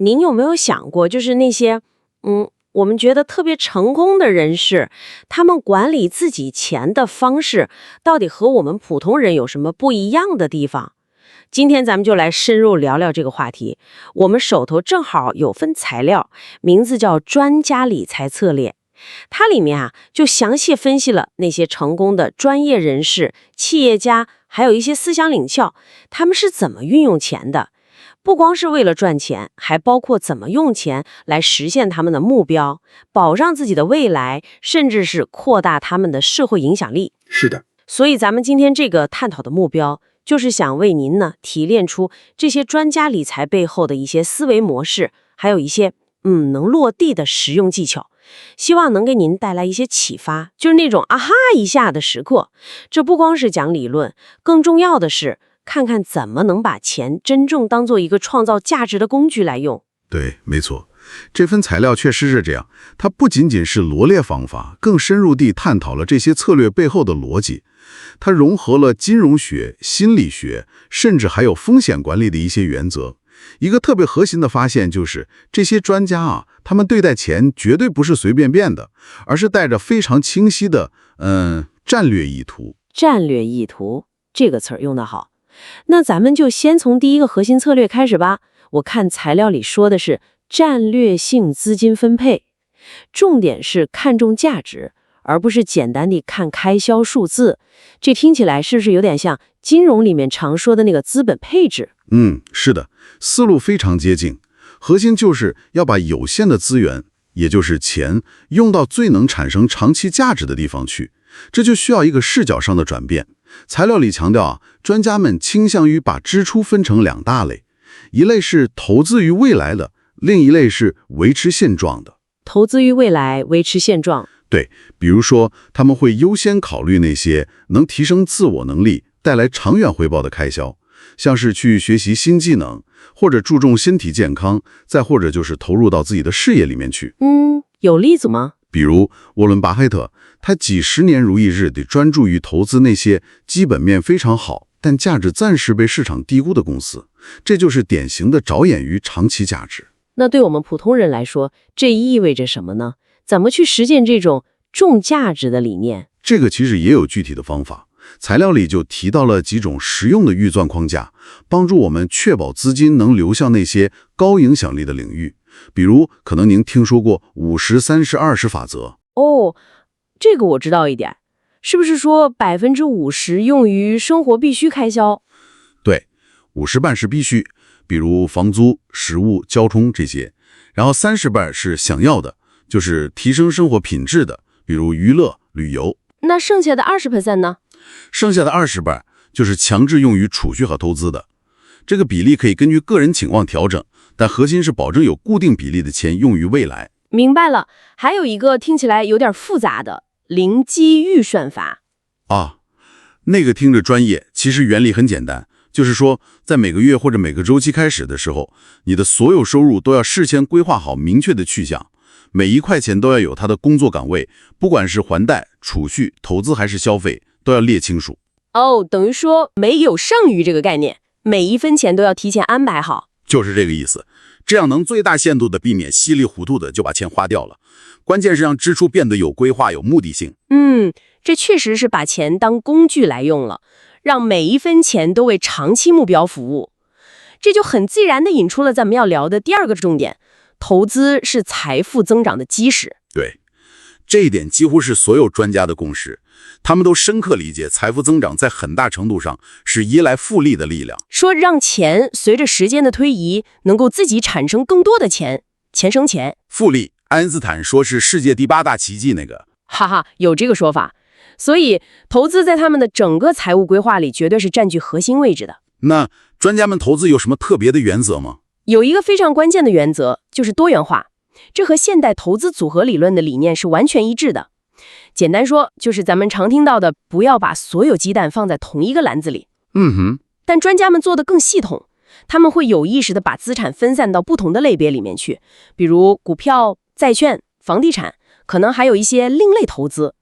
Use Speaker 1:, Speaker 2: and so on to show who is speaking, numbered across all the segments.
Speaker 1: 您有没有想过，就是那些，我们觉得特别成功的人士，他们管理自己钱的方式，到底和我们普通人有什么不一样的地方？今天咱们就来深入聊聊这个话题。我们手头正好有份材料，名字叫《专家理财策略》。它里面就详细分析了那些成功的专业人士、企业家，还有一些思想领袖，他们是怎么运用钱的。不光是为了赚钱，还包括怎么用钱来实现他们的目标，保障自己的未来，甚至是扩大他们的社会影响力。
Speaker 2: 是的，
Speaker 1: 所以咱们今天这个探讨的目标，就是想为您呢提炼出这些专家理财背后的一些思维模式，还有一些能落地的实用技巧，希望能给您带来一些启发，就是那种啊哈一下的时刻。这不光是讲理论，更重要的是看看怎么能把钱真正当做一个创造价值的工具来用。
Speaker 2: 对，没错，这份材料确实是这样，它不仅仅是罗列方法，更深入地探讨了这些策略背后的逻辑。它融合了金融学、心理学，甚至还有风险管理的一些原则。一个特别核心的发现就是，这些专家他们对待钱绝对不是随便变的，而是带着非常清晰的战略意图。
Speaker 1: 战略意图这个词儿用得好。那咱们就先从第一个核心策略开始吧。我看材料里说的是战略性资金分配，重点是看重价值，而不是简单地看开销数字。这听起来是不是有点像金融里面常说的那个资本配置？
Speaker 2: 是的，思路非常接近。核心就是要把有限的资源，也就是钱，用到最能产生长期价值的地方去。这就需要一个视角上的转变。材料里强调专家们倾向于把支出分成两大类，一类是投资于未来的，另一类是维持现状的。
Speaker 1: 投资于未来，维持现状。
Speaker 2: 对，比如说他们会优先考虑那些能提升自我能力、带来长远回报的开销，像是去学习新技能，或者注重身体健康，再或者就是投入到自己的事业里面去。
Speaker 1: 有例子吗？
Speaker 2: 比如沃伦·巴菲特，他几十年如一日地专注于投资那些基本面非常好，但价值暂时被市场低估的公司，这就是典型的着眼于长期价值。
Speaker 1: 那对我们普通人来说，这意味着什么呢？怎么去实践这种重价值的理念？
Speaker 2: 这个其实也有具体的方法，材料里就提到了几种实用的预算框架，帮助我们确保资金能流向那些高影响力的领域。比如，可能您听说过50-30-20法则。
Speaker 1: 这个我知道一点，是不是说50%用于生活必须开销？
Speaker 2: 对，50%是必须，比如房租、食物、交通这些，然后30%是想要的，就是提升生活品质的，比如娱乐、旅游。
Speaker 1: 那剩下的20% 呢？
Speaker 2: 剩下的20%就是强制用于储蓄和投资的。这个比例可以根据个人情况调整，但核心是保证有固定比例的钱用于未来。
Speaker 1: 明白了。还有一个听起来有点复杂的零基预算法。
Speaker 2: 那个听着专业，其实原理很简单，就是说在每个月或者每个周期开始的时候，你的所有收入都要事先规划好明确的去向，每一块钱都要有它的工作岗位，不管是还贷、储蓄、投资还是消费，都要列清楚。
Speaker 1: 等于说没有剩余这个概念，每一分钱都要提前安排好。
Speaker 2: 就是这个意思，这样能最大限度地避免稀里糊涂的就把钱花掉了。关键是让支出变得有规划、有目的性。
Speaker 1: 这确实是把钱当工具来用了，让每一分钱都为长期目标服务。这就很自然地引出了咱们要聊的第二个重点，投资是财富增长的基石。
Speaker 2: 对，这一点几乎是所有专家的共识，他们都深刻理解财富增长在很大程度上是依赖复利的力量。
Speaker 1: 说让钱随着时间的推移，能够自己产生更多的钱，钱生钱。
Speaker 2: 复利，爱因斯坦说是世界第8大奇迹那个。
Speaker 1: 有这个说法。所以投资在他们的整个财务规划里绝对是占据核心位置的。
Speaker 2: 那专家们投资有什么特别的原则吗？
Speaker 1: 有一个非常关键的原则，就是多元化。这和现代投资组合理论的理念是完全一致的。简单说，就是咱们常听到的，不要把所有鸡蛋放在同一个篮子里。但专家们做得更系统，他们会有意识地把资产分散到不同的类别里面去，比如股票、债券、房地产，可能还有一些另类投资。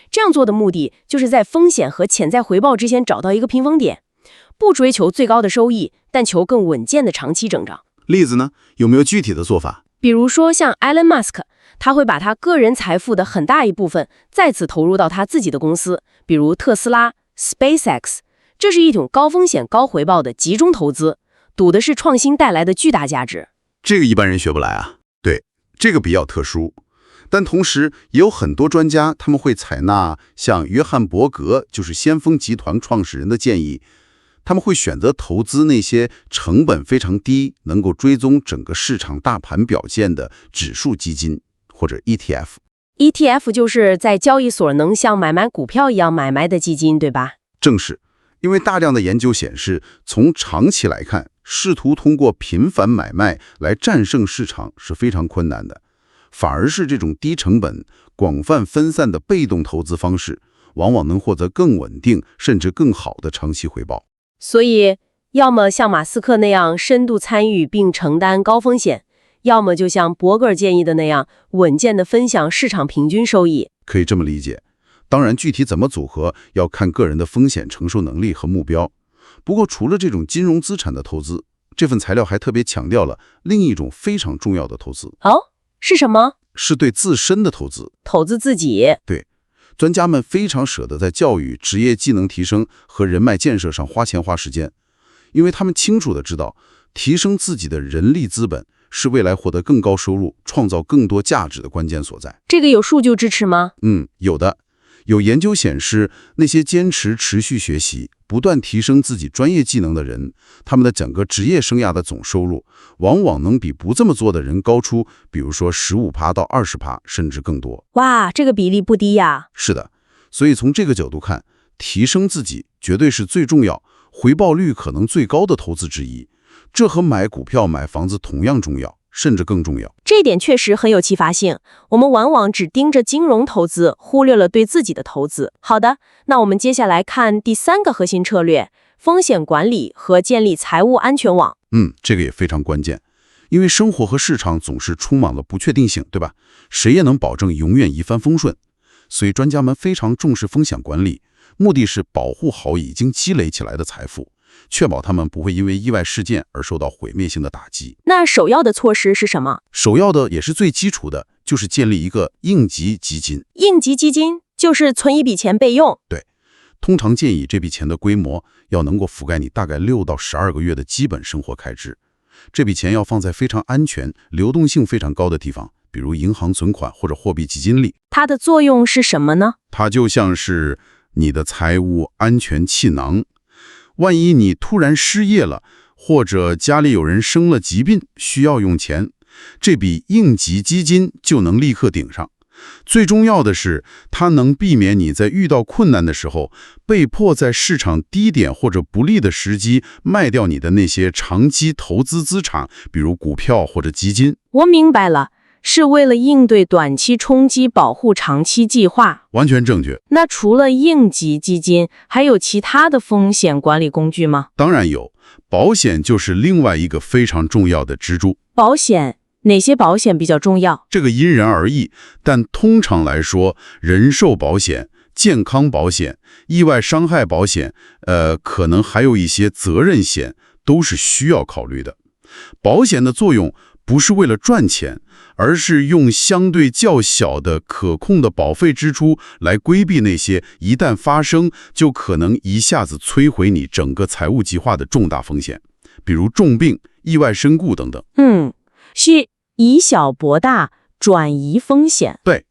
Speaker 1: 这样做的目的就是在风险和潜在回报之间找到一个平衡点，不追求最高的收益，但求更稳健的长期增长。
Speaker 2: 例子呢？有没有具体的做法？
Speaker 3: 比如说像 Elon Musk，他会把他个人财富的很大一部分再次投入到他自己的公司，比如特斯拉、SpaceX， 这是一种高风险高回报的集中投资，赌的是创新带来的巨大价值。
Speaker 2: 这个一般人学不来啊。对，这个比较特殊。但同时也有很多专家，他们会采纳像约翰伯格，就是先锋集团创始人的建议，他们会选择投资那些成本非常低，能够追踪整个市场大盘表现的指数基金或者 ETF。
Speaker 3: 就是在交易所能像买卖股票一样买卖的基金，对吧？
Speaker 2: 正是，因为大量的研究显示，从长期来看，试图通过频繁买卖来战胜市场是非常困难的，反而是这种低成本、广泛分散的被动投资方式，往往能获得更稳定甚至更好的长期回报。
Speaker 3: 所以，要么像马斯克那样深度参与并承担高风险，要么就像伯格尔建议的那样，稳健地分享市场平均收益。
Speaker 2: 可以这么理解。当然，具体怎么组合，要看个人的风险承受能力和目标。不过，除了这种金融资产的投资，这份材料还特别强调了另一种非常重要的投资。
Speaker 3: 哦，是什么？
Speaker 2: 是对自身的投资。
Speaker 3: 投资自己。
Speaker 2: 对。专家们非常舍得在教育、职业技能提升和人脉建设上花钱花时间，因为他们清楚地知道，提升自己的人力资本是未来获得更高收入、创造更多价值的关键所在。
Speaker 3: 这个有数据支持吗？
Speaker 2: 有的。有研究显示，那些坚持持续学习、不断提升自己专业技能的人，他们的整个职业生涯的总收入，往往能比不这么做的人高出，比如说15%到20%，甚至更多。
Speaker 3: 哇，这个比例不低呀。
Speaker 2: 是的，所以从这个角度看，提升自己绝对是最重要、回报率可能最高的投资之一。这和买股票、买房子同样重要，甚至更重要。
Speaker 3: 这一点确实很有启发性。我们往往只盯着金融投资，忽略了对自己的投资。好的，那我们接下来看第3个核心策略：风险管理和建立财务安全网。
Speaker 2: 这个也非常关键，因为生活和市场总是充满了不确定性，对吧？谁也能保证永远一帆风顺。所以专家们非常重视风险管理，目的是保护好已经积累起来的财富，确保他们不会因为意外事件而受到毁灭性的打击。
Speaker 3: 那首要的措施是什么？
Speaker 2: 首要的也是最基础的，就是建立一个应急基金。
Speaker 3: 应急基金就是存一笔钱备用。
Speaker 2: 对，通常建议这笔钱的规模要能够覆盖你大概6到12个月的基本生活开支。这笔钱要放在非常安全、流动性非常高的地方，比如银行存款或者货币基金里。
Speaker 3: 它的作用是什么呢？
Speaker 2: 它就像是你的财务安全气囊。万一你突然失业了，或者家里有人生了疾病需要用钱，这笔应急基金就能立刻顶上。最重要的是，它能避免你在遇到困难的时候，被迫在市场低点或者不利的时机卖掉你的那些长期投资资产，比如股票或者基金。
Speaker 3: 我明白了，是为了应对短期冲击，保护长期计划。
Speaker 2: 完全正确。
Speaker 3: 那除了应急基金，还有其他的风险管理工具吗？
Speaker 2: 当然有，保险就是另外一个非常重要的支柱。
Speaker 3: 保险？哪些保险比较重要？
Speaker 2: 这个因人而异，但通常来说，人寿保险、健康保险、意外伤害保险，可能还有一些责任险，都是需要考虑的。保险的作用不是为了赚钱，而是用相对较小的可控的保费支出来规避那些一旦发生就可能一下子摧毁你整个财务计划的重大风险，比如重病、意外身故等等。
Speaker 3: 是以小博大，转移风险。
Speaker 2: 对，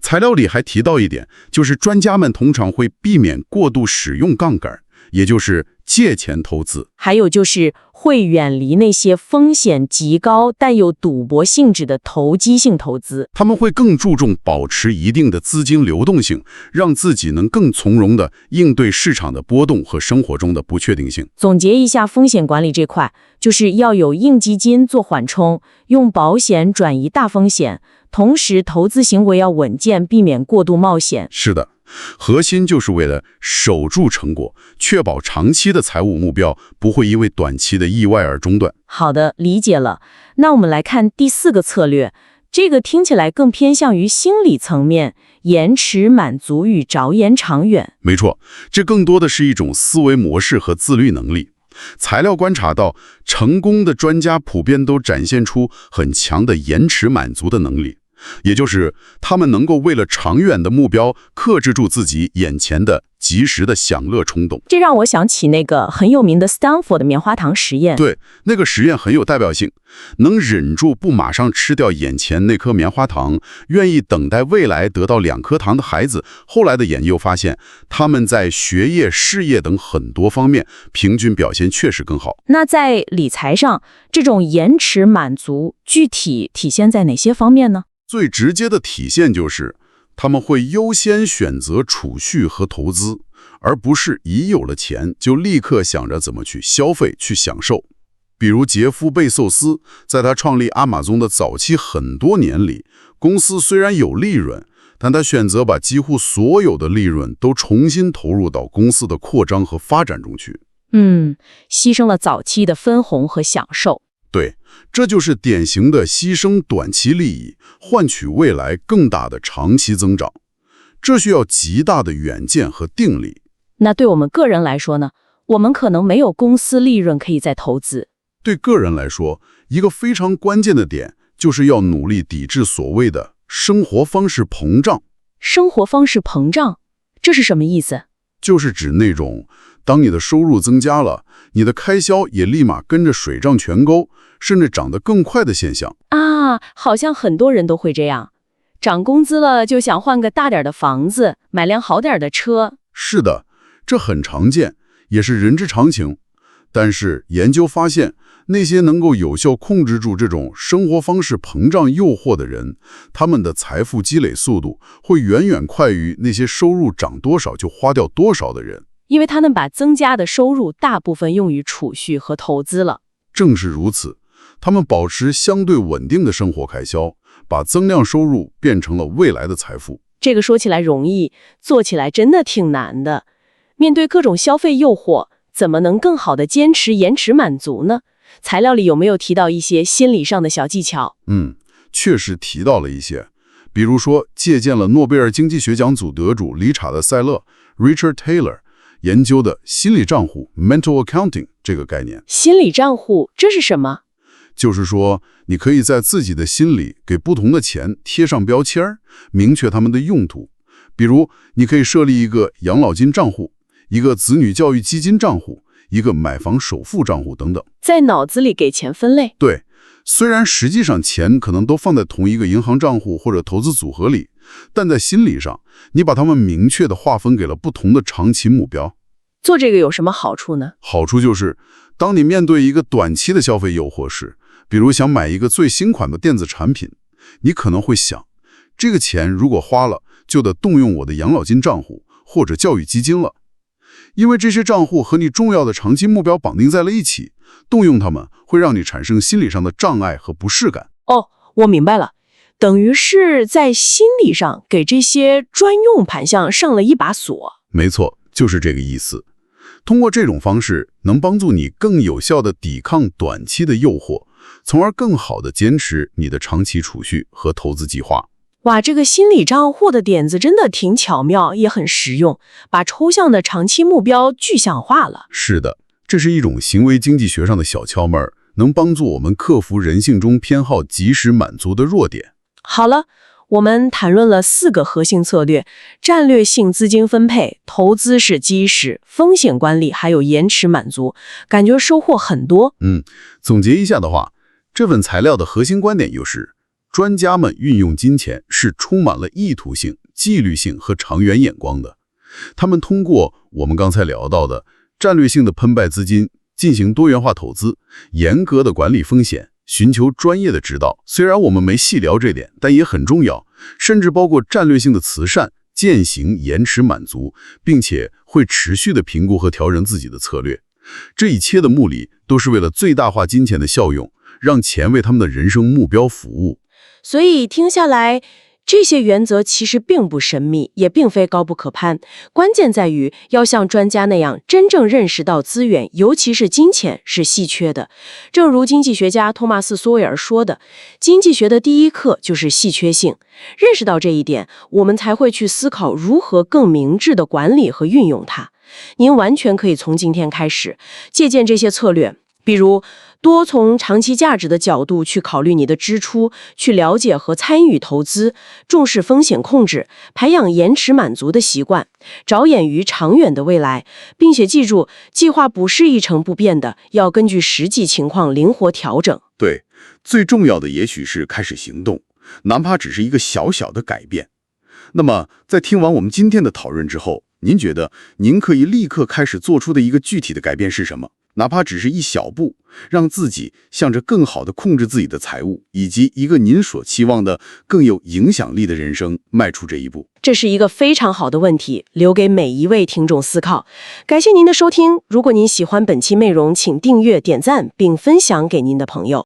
Speaker 2: 材料里还提到一点，就是专家们通常会避免过度使用杠杆，也就是借钱投资。
Speaker 3: 还有就是会远离那些风险极高但有赌博性质的投机性投资。
Speaker 2: 他们会更注重保持一定的资金流动性，让自己能更从容地应对市场的波动和生活中的不确定性。
Speaker 3: 总结一下风险管理这块，就是要有应基金做缓冲，用保险转移大风险，同时投资行为要稳健，避免过度冒险。
Speaker 2: 是的，核心就是为了守住成果，确保长期的财务目标不会因为短期的意外而中断。
Speaker 3: 好的，理解了。那我们来看第4个策略，这个听起来更偏向于心理层面，延迟满足与着眼长远。
Speaker 2: 没错，这更多的是一种思维模式和自律能力。材料观察到，成功的专家普遍都展现出很强的延迟满足的能力，也就是他们能够为了长远的目标克制住自己眼前的及时的享乐冲动。
Speaker 3: 这让我想起那个很有名的 Stanford 的棉花糖实验。
Speaker 2: 对，那个实验很有代表性，能忍住不马上吃掉眼前那颗棉花糖，愿意等待未来得到2颗糖的孩子，后来的研究发现，他们在学业、事业等很多方面平均表现确实更好。
Speaker 3: 那在理财上，这种延迟满足具体体现在哪些方面呢？
Speaker 2: 最直接的体现就是，他们会优先选择储蓄和投资，而不是一有了钱就立刻想着怎么去消费、去享受。比如杰夫·贝索斯，在他创立亚马逊的早期很多年里，公司虽然有利润，但他选择把几乎所有的利润都重新投入到公司的扩张和发展中去。
Speaker 3: 牺牲了早期的分红和享受。
Speaker 2: 对，这就是典型的牺牲短期利益，换取未来更大的长期增长。这需要极大的远见和定力。
Speaker 3: 那对我们个人来说呢？我们可能没有公司利润可以再投资。
Speaker 2: 对个人来说，一个非常关键的点，就是要努力抵制所谓的生活方式膨胀。
Speaker 3: 生活方式膨胀，这是什么意思？
Speaker 2: 就是指那种，当你的收入增加了，你的开销也立马跟着水涨船高，甚至涨得更快的现象。
Speaker 3: 好像很多人都会这样，涨工资了就想换个大点的房子，买辆好点的车。
Speaker 2: 是的，这很常见，也是人之常情。但是研究发现，那些能够有效控制住这种生活方式膨胀诱惑的人，他们的财富积累速度会远远快于那些收入涨多少就花掉多少的人。
Speaker 3: 因为他们把增加的收入大部分用于储蓄和投资了。
Speaker 2: 正是如此，他们保持相对稳定的生活开销，把增量收入变成了未来的财富。
Speaker 3: 这个说起来容易，做起来真的挺难的。面对各种消费诱惑，怎么能更好的坚持延迟满足呢？材料里有没有提到一些心理上的小技巧？
Speaker 2: 确实提到了一些，比如说借鉴了诺贝尔经济学奖组得主理查德·塞勒 （Richard Taylor） 研究的心理账户 （mental accounting） 这个概念。
Speaker 3: 心理账户这是什么？
Speaker 2: 就是说，你可以在自己的心里给不同的钱贴上标签，明确他们的用途。比如，你可以设立一个养老金账户，一个子女教育基金账户，一个买房首付账户等等。
Speaker 3: 在脑子里给钱分类。
Speaker 2: 对，虽然实际上钱可能都放在同一个银行账户或者投资组合里，但在心理上，你把它们明确地划分给了不同的长期目标。
Speaker 3: 做这个有什么好处呢？
Speaker 2: 好处就是，当你面对一个短期的消费诱惑时，比如想买一个最新款的电子产品，你可能会想，这个钱如果花了，就得动用我的养老金账户或者教育基金了。因为这些账户和你重要的长期目标绑定在了一起，动用它们会让你产生心理上的障碍和不适感。
Speaker 3: 我明白了，等于是在心理上给这些专用盘项上了一把锁。
Speaker 2: 没错，就是这个意思。通过这种方式，能帮助你更有效地抵抗短期的诱惑，从而更好地坚持你的长期储蓄和投资计划。
Speaker 3: 哇，这个心理账户的点子真的挺巧妙，也很实用，把抽象的长期目标具象化了。
Speaker 2: 是的，这是一种行为经济学上的小窍门，能帮助我们克服人性中偏好及时满足的弱点。
Speaker 3: 好了，我们谈论了4个核心策略：战略性资金分配、投资式基石、风险管理，还有延迟满足，感觉收获很多。
Speaker 2: 总结一下的话，这份材料的核心观点就是，专家们运用金钱是充满了意图性、纪律性和长远眼光的。他们通过我们刚才聊到的战略性的喷败资金，进行多元化投资，严格的管理风险，寻求专业的指导。虽然我们没细聊这点，但也很重要，甚至包括战略性的慈善，践行延迟满足，并且会持续的评估和调整自己的策略。这一切的目的都是为了最大化金钱的效用，让钱为他们的人生目标服务。
Speaker 3: 所以听下来，这些原则其实并不神秘，也并非高不可攀，关键在于要像专家那样真正认识到资源，尤其是金钱是稀缺的。正如经济学家托马斯·索韦尔说的，经济学的第一课就是稀缺性。认识到这一点，我们才会去思考如何更明智地管理和运用它。您完全可以从今天开始借鉴这些策略，比如多从长期价值的角度去考虑你的支出，去了解和参与投资，重视风险控制，培养延迟满足的习惯，着眼于长远的未来，并且记住，计划不是一成不变的，要根据实际情况灵活调整。
Speaker 2: 对，最重要的也许是开始行动，哪怕只是一个小小的改变。那么，在听完我们今天的讨论之后，您觉得您可以立刻开始做出的一个具体的改变是什么？哪怕只是一小步，让自己向着更好地控制自己的财务，以及一个您所期望的更有影响力的人生迈出这一步。
Speaker 3: 这是一个非常好的问题，留给每一位听众思考。感谢您的收听，如果您喜欢本期内容，请订阅、点赞并分享给您的朋友。